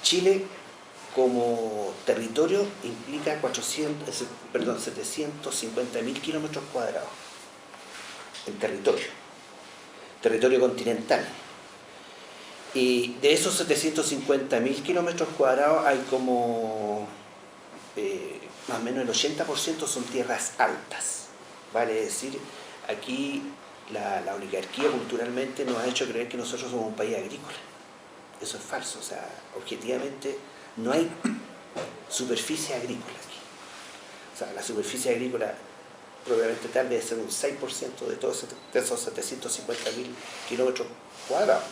Chile como territorio implica 750.000 kilómetros cuadrados en territorio continental. Y de esos 750.000 kilómetros cuadrados hay como más o menos el 80% son tierras altas. Vale decir, aquí la oligarquía culturalmente nos ha hecho creer que nosotros somos un país agrícola. Eso es falso, o sea, objetivamente no hay superficie agrícola aquí. O sea, la superficie agrícola probablemente tal debe ser un 6% de todos esos 750.000 kilómetros cuadrados.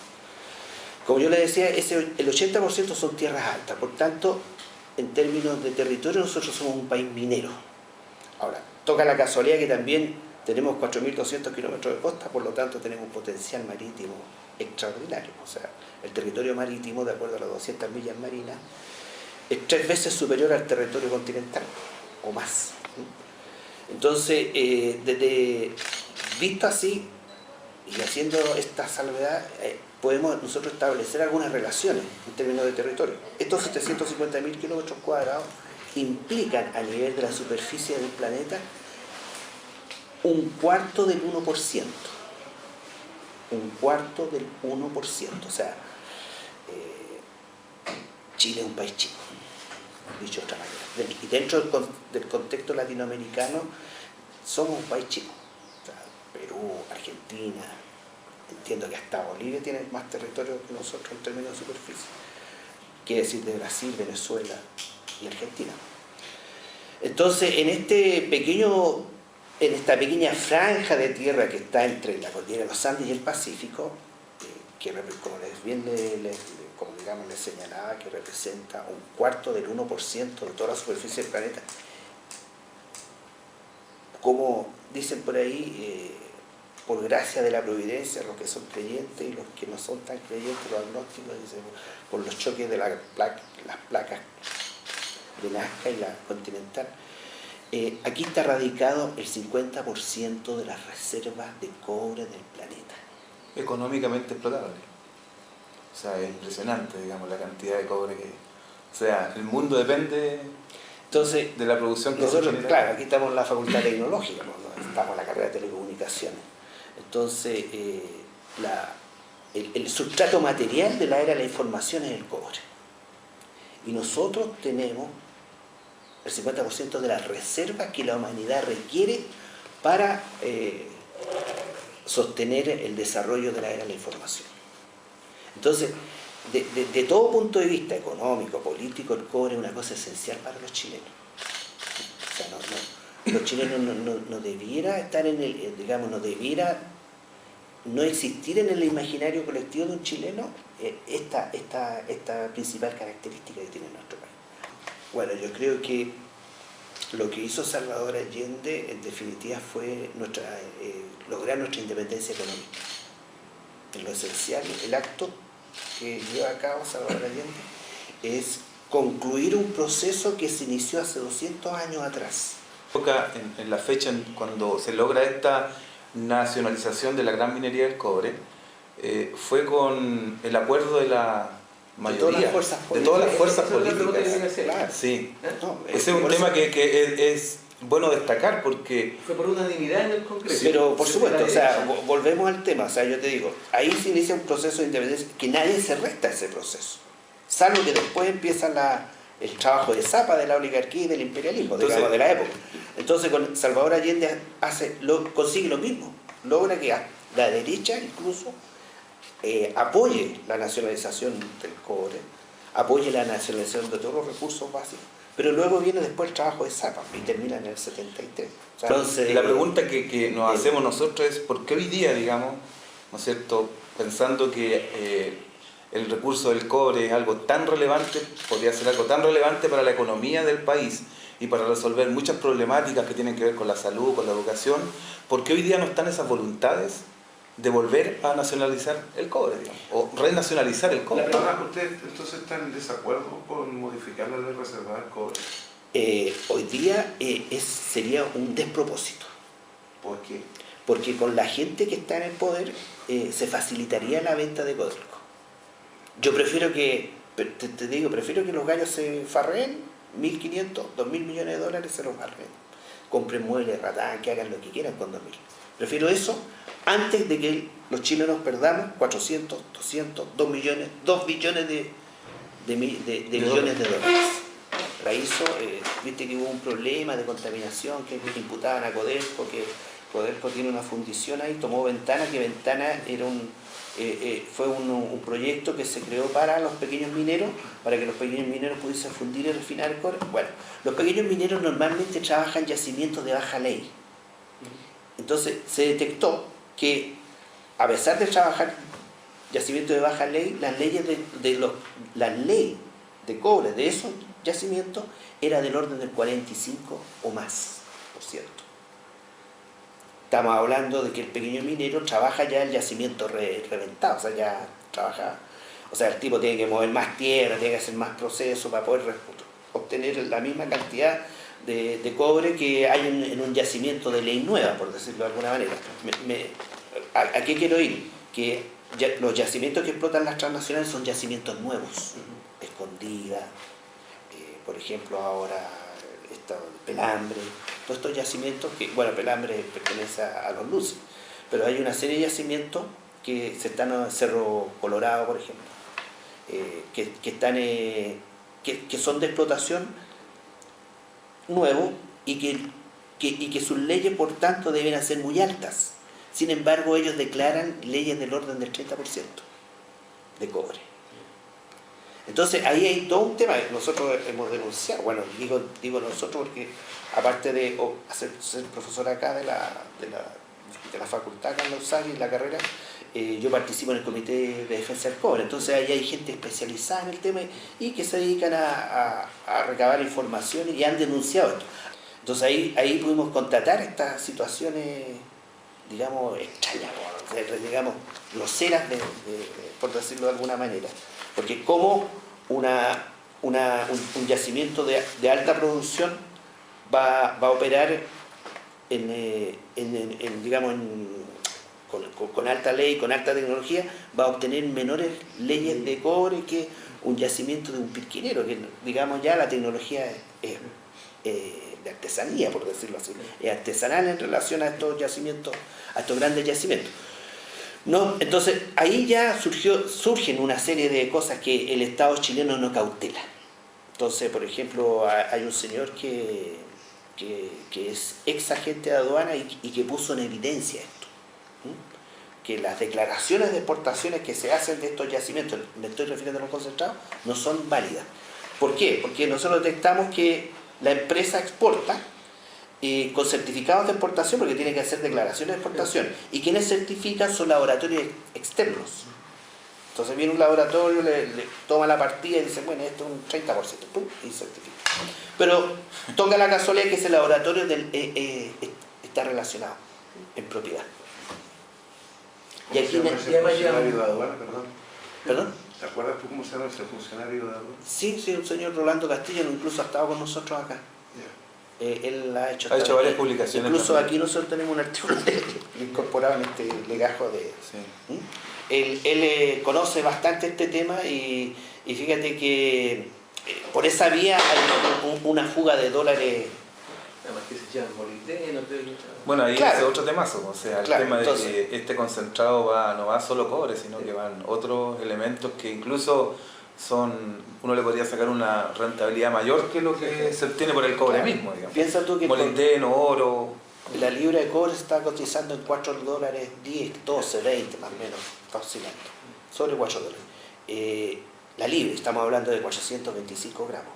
Como yo le decía, el 80% son tierras altas, por tanto, en términos de territorio, nosotros somos un país minero. Ahora, toca la casualidad que también tenemos 4.200 kilómetros de costa, por lo tanto tenemos un potencial marítimo extraordinario. O sea, el territorio marítimo, de acuerdo a las 200 millas marinas, es 3 veces superior al territorio continental, o más. Entonces, visto así, y haciendo esta salvedad, podemos nosotros establecer algunas relaciones en términos de territorio. Estos 750.000 kilómetros cuadrados implican a nivel de la superficie del planeta un cuarto del 1%. Un cuarto del 1%. O sea, Chile es un país chico, dicho de otra manera. Y dentro del contexto latinoamericano, somos un país chico. O sea, Perú, Argentina, entiendo que hasta Bolivia tiene más territorio que nosotros en términos de superficie. Quiere decir de Brasil, Venezuela y Argentina. Entonces, en esta pequeña franja de tierra que está entre la cordillera de los Andes y el Pacífico, que como les señalaba, que representa un cuarto del 1% de toda la superficie del planeta, como dicen por ahí, por gracia de la providencia, los que son creyentes y los que no son tan creyentes, los agnósticos, dicen, por los choques de las placas de Nazca y la continental, aquí está radicado el 50% de las reservas de cobre del planeta. Económicamente explotable. O sea, es impresionante, digamos, la cantidad de cobre que... O sea, el mundo depende entonces, de la producción que nosotros, se genera. claro, aquí estamos en la facultad tecnológica, ¿no? Estamos en la carrera de telecomunicaciones. Entonces, el sustrato material de la era de la información es el cobre. Y nosotros tenemos el 50% de las reservas que la humanidad requiere para sostener el desarrollo de la era de la información. Entonces, de todo punto de vista económico, político, el cobre es una cosa esencial para los chilenos. O sea, los chilenos no debiera estar en el, digamos, no debiera no existir en el imaginario colectivo de un chileno esta principal característica que tiene nuestro país. Bueno, yo creo que lo que hizo Salvador Allende, en definitiva, fue lograr nuestra independencia económica. En lo esencial, el acto que lleva a cabo Salvador Allende es concluir un proceso que se inició hace 200 años atrás. En la fecha cuando se logra esta nacionalización de la gran minería del cobre, fue con el acuerdo de la mayoría, de todas las fuerzas políticas. Claro. Sí. Ese es un tema que es bueno destacar porque... Fue por unanimidad en el Congreso. Pero por supuesto, o sea, volvemos al tema, o sea, yo te digo, ahí se inicia un proceso de independencia que nadie se resta a ese proceso, salvo que después empieza el trabajo de zapa de la oligarquía y del imperialismo, entonces, digamos, de la época. Entonces con Salvador Allende consigue lo mismo, logra que la derecha incluso apoye la nacionalización del cobre, apoye la nacionalización de todos los recursos básicos, pero luego viene después el trabajo de zapa y termina en el 73. O sea, entonces, la pregunta que nos hacemos nosotros es ¿por qué hoy día, digamos, ¿no es cierto?, pensando que el recurso del cobre es algo tan relevante, podría ser algo tan relevante para la economía del país y para resolver muchas problemáticas que tienen que ver con la salud, con la educación, ¿por qué hoy día no están esas voluntades de volver a nacionalizar el cobre, digamos, o renacionalizar el cobre? ¿Ustedes entonces están en desacuerdo con modificar la ley reservada del cobre? Hoy día sería un despropósito. ¿Por qué? Porque con la gente que está en el poder se facilitaría la venta de codelco. Yo prefiero que Pero te digo, prefiero que los gallos se farreen 1.500, 2.000 millones de dólares, se los farreen. Compren muebles, ratán, que hagan lo que quieran con 2.000. Prefiero eso antes de que los chilenos perdamos 400, 200, 2 billones de millones de dólares. Para eso, viste que hubo un problema de contaminación que imputaban a Codelco, que Codelco tiene una fundición ahí, tomó Ventana, que Ventana era fue un proyecto que se creó para los pequeños mineros, para que los pequeños mineros pudiesen fundir y refinar el cobre. Bueno, los pequeños mineros normalmente trabajan yacimientos de baja ley. Entonces se detectó que, a pesar de trabajar yacimientos de baja ley, la ley de cobre de esos yacimientos era del orden del 45 o más %. Estamos hablando de que el pequeño minero trabaja ya el yacimiento reventado, o sea, ya trabaja, o sea, el tipo tiene que mover más tierra, tiene que hacer más procesos para poder obtener la misma cantidad de cobre que hay en un yacimiento de ley nueva, por decirlo de alguna manera. ¿A qué quiero ir? Que los yacimientos que explotan las transnacionales son yacimientos nuevos, Escondida, por ejemplo ahora Pelambre, todos estos yacimientos que, bueno, Pelambre pertenece a los Luces, pero hay una serie de yacimientos que se están en Cerro Colorado, por ejemplo, que son de explotación nuevo y que sus leyes, por tanto, deben ser muy altas. Sin embargo, ellos declaran leyes del orden del 30% de cobre. Entonces, ahí hay todo un tema que nosotros hemos denunciado. Bueno, digo nosotros porque, aparte de ser profesor acá de la facultad acá en la USACH y la carrera, yo participo en el Comité de Defensa del Cobre. Entonces, ahí hay gente especializada en el tema y que se dedican a recabar información y han denunciado esto. Entonces, ahí pudimos constatar estas situaciones, digamos, extrañas, digamos, groseras, por decirlo de alguna manera. Porque como un yacimiento de alta producción va a operar con alta ley, con alta tecnología, va a obtener menores leyes de cobre que un yacimiento de un pirquinero, que digamos ya la tecnología es de artesanía, por decirlo así, es artesanal en relación a estos yacimientos, a estos grandes yacimientos. No, entonces ahí ya surgen una serie de cosas que el Estado chileno no cautela. Entonces, por ejemplo, hay un señor que es ex agente de aduana y que puso en evidencia esto, que las declaraciones de exportaciones que se hacen de estos yacimientos, me estoy refiriendo a los concentrados, no son válidas. ¿Por qué? Porque nosotros detectamos que la empresa exporta con certificados de exportación, porque tienen que hacer declaraciones de exportación, y quienes certifican son laboratorios externos. Entonces viene un laboratorio, le toma la partida y dice, bueno, esto es un 30%, ¡pum!, y certifica. Pero toca la casualidad que ese laboratorio está relacionado en propiedad. Y aquí funcionario de aduana, ¿Perdón? ¿Te acuerdas tú cómo se llama ese funcionario de aduana? Sí, un señor Rolando Castillo, incluso ha estado con nosotros acá. Él ha hecho varias publicaciones. Incluso también. Aquí nosotros tenemos un artículo incorporado en este legajo de... Sí. Él conoce bastante este tema y fíjate que por esa vía hay una fuga de dólares. Además que se llama molibdeno, Bueno, ahí Claro. es otro temazo, o sea, el Claro, tema de entonces, que este concentrado no va solo cobre, sino que van otros elementos que incluso uno le podría sacar una rentabilidad mayor que lo que se obtiene por el cobre claro, mismo, digamos. Piensa tú que Molibdeno, oro. la libra de cobre se está cotizando en $4.10, 12, 20 más o menos, está oscilando, sobre $4. La libra, estamos hablando de 425 gramos.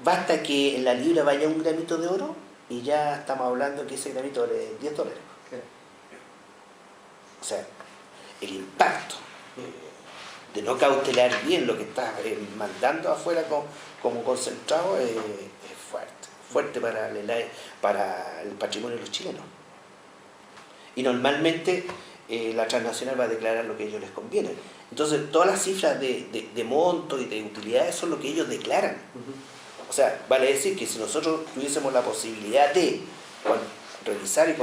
Basta que en la libra vaya un gramito de oro y ya estamos hablando que ese gramito vale $10. O sea, el impacto de no cautelar bien lo que estás mandando afuera como concentrado es fuerte para el patrimonio de los chilenos. Y normalmente la transnacional va a declarar lo que a ellos les conviene. Entonces, todas las cifras de monto y de utilidades son lo que ellos declaran. O sea, vale decir que si nosotros tuviésemos la posibilidad de revisar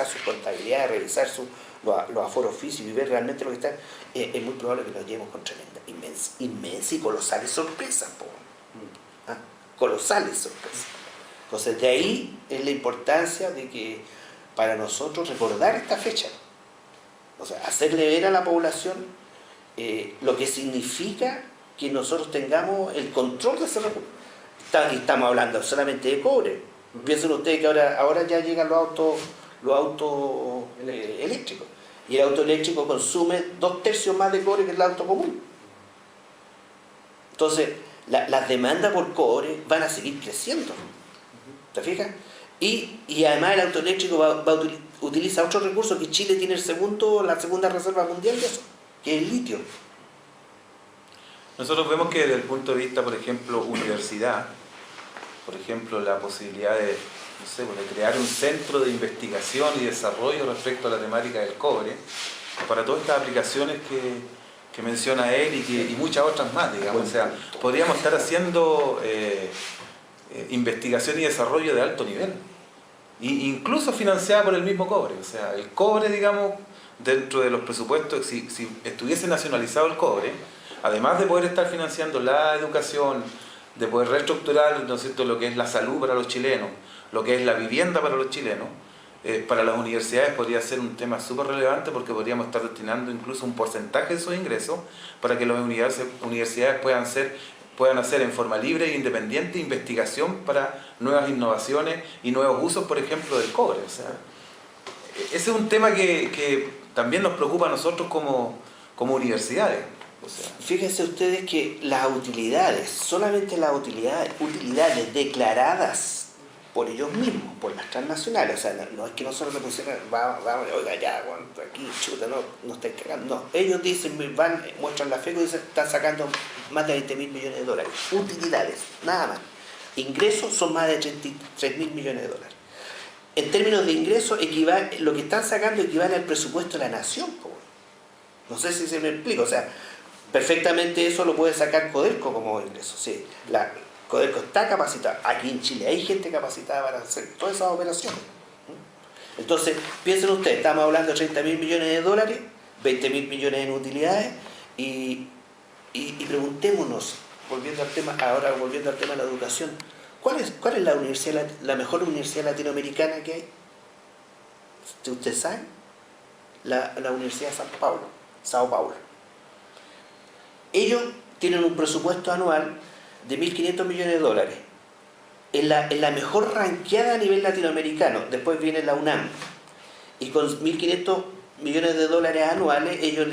sus contabilidades, revisar los aforos físicos y ver realmente lo que está, es muy probable que nos llevemos con tremenda, inmensa inmensa y colosales sorpresas, po. ¿Ah? Colosales sorpresas. Entonces de ahí es la importancia de que para nosotros recordar esta fecha, o sea, hacerle ver a la población lo que significa que nosotros tengamos el control de ese recurso. Y estamos hablando solamente de cobre. Piensen ustedes que ahora ya llegan los autos eléctricos. Y el auto eléctrico consume 2/3 más de cobre que el auto común. Entonces, las demandas por cobre van a seguir creciendo. ¿Te fijas? Y además el auto eléctrico utiliza otro recurso que Chile tiene la segunda reserva mundial de eso, que es el litio. Nosotros vemos que desde el punto de vista, por ejemplo, universidad, por ejemplo, la posibilidad de, no sé, de crear un centro de investigación y desarrollo respecto a la temática del cobre, para todas estas aplicaciones que menciona él y muchas otras más, digamos. O sea, podríamos estar haciendo investigación y desarrollo de alto nivel, incluso financiada por el mismo cobre. O sea, el cobre, digamos, dentro de los presupuestos, si estuviese nacionalizado el cobre, además de poder estar financiando la educación, de poder reestructurar, ¿no es cierto?, lo que es la salud para los chilenos, lo que es la vivienda para los chilenos, para las universidades podría ser un tema súper relevante, porque podríamos estar destinando incluso un porcentaje de esos ingresos para que las universidades puedan hacer en forma libre e independiente investigación para nuevas innovaciones y nuevos usos, por ejemplo, del cobre. O sea, ese es un tema que también nos preocupa a nosotros como universidades. O sea, fíjense ustedes que las utilidades, solamente las utilidades declaradas por ellos mismos, por las transnacionales, o sea, no es que nosotros le pusieran, vamos, oiga ya, bueno, aquí, chuta, no estáis cagando, no, ellos dicen, muestran la FECO y dicen, están sacando más de 20.000 millones de dólares, utilidades, nada más. Ingresos son más de 33.000 millones de dólares. En términos de ingresos, lo que están sacando equivale al presupuesto de la nación, no sé si se me explica, o sea, perfectamente eso lo puede sacar Codelco como ingreso. Sí, Codelco está capacitada. Aquí en Chile hay gente capacitada para hacer todas esas operaciones. Entonces, piensen ustedes, estamos hablando de 30.000 millones de dólares, 20.000 millones en utilidades, y preguntémonos, volviendo al tema de la educación, ¿cuál es la mejor universidad latinoamericana que hay? ¿Usted sabe? La Universidad de Sao Paulo. Ellos tienen un presupuesto anual de 1.500 millones de dólares. Es la mejor ranqueada a nivel latinoamericano. Después viene la UNAM. Y con 1.500 millones de dólares anuales, ellos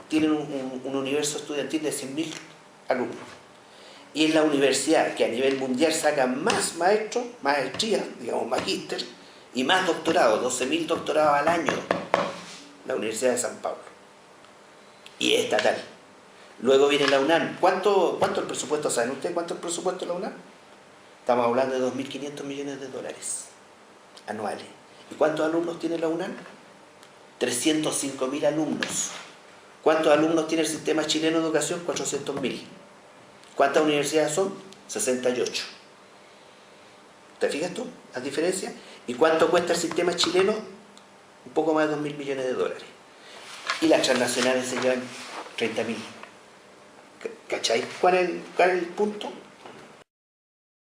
tienen un universo estudiantil de 100.000 alumnos. Y es la universidad que a nivel mundial saca más maestros, maestrías, digamos magíster, y más doctorados, 12.000 doctorados al año. La Universidad de San Pablo. Y es estatal. Luego viene la UNAM. ¿Cuánto el presupuesto? ¿Saben ustedes cuánto es el presupuesto de la UNAM? Estamos hablando de 2.500 millones de dólares anuales. ¿Y cuántos alumnos tiene la UNAM? 305.000 alumnos. ¿Cuántos alumnos tiene el sistema chileno de educación? 400.000. ¿Cuántas universidades son? 68. ¿Te fijas tú las diferencias? ¿Y cuánto cuesta el sistema chileno? Un poco más de 2.000 millones de dólares. Y las transnacionales se llevan 30.000. ¿Cachai? ¿Cuál es el punto?